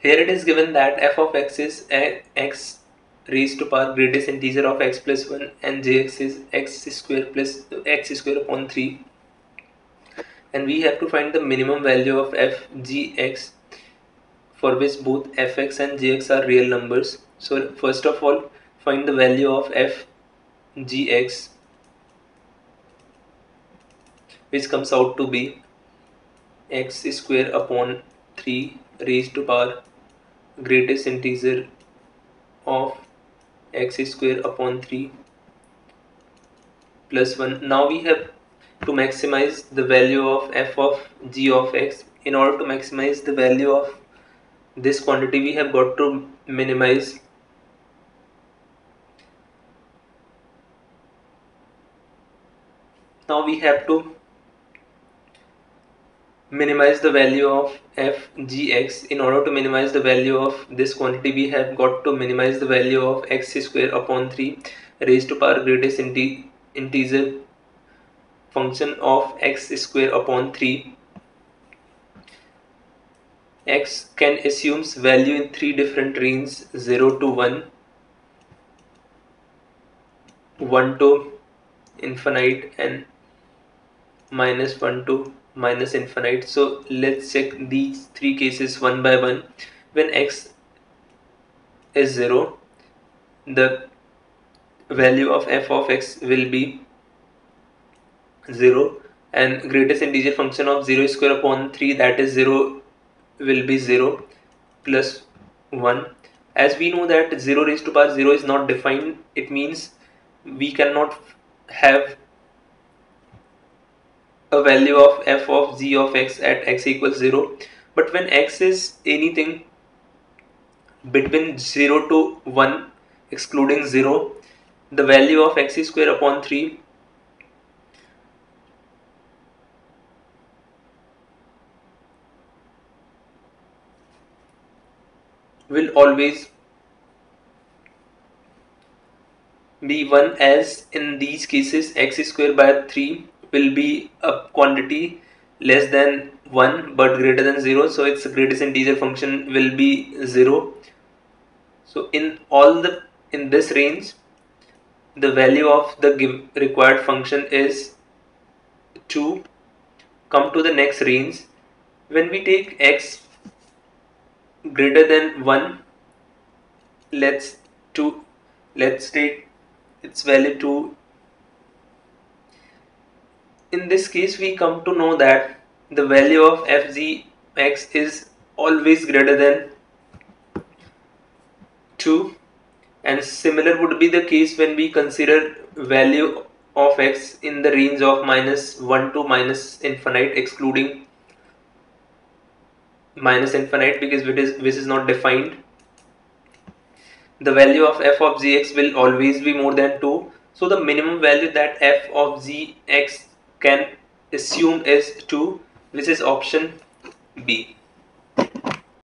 Here it is given that f of x is x raised to power greatest integer of x plus 1 and jx is x square plus x square upon 3, and we have to find the minimum value of f gx for which both fx and gx are real numbers. So first of all, find the value of f gx, which comes out to be x square upon 3 raised to power greatest integer of x square upon 3 plus 1. Now we have to maximize the value of f of g of x. In order to maximize the value of this quantity, we have got to minimize now we have to minimize the value of f gx. In order to minimize the value of this quantity, we have got to minimize the value of x square upon 3 raised to power greatest integer function of x square upon 3. X can assumes value in three different ranges: 0 to 1, 1 to infinite, and minus 1 to minus infinite. So let's check these three cases one by one. When x is 0, the value of f of x will be 0, and greatest integer function of 0 square upon 3, that is 0, will be 0 plus 1. As we know that 0 raised to power 0 is not defined, it means we cannot have a value of f of g of x at x equals 0. But when x is anything between 0 to 1 excluding 0, the value of x square upon 3 will always be 1, as in these cases x square by 3 will be a quantity less than 1 but greater than 0, so its greatest integer function will be 0. So in this range, the value of the required function is 2. Come to the next range. When we take x greater than 1, let's take its value 2. In this case, we come to know that the value of fgx is always greater than 2, and similar would be the case when we consider value of x in the range of minus 1 to minus infinite excluding minus infinite, because which is not defined. The value of f of gx will always be more than 2, so the minimum value that f of gx can assume is 2, which is option B.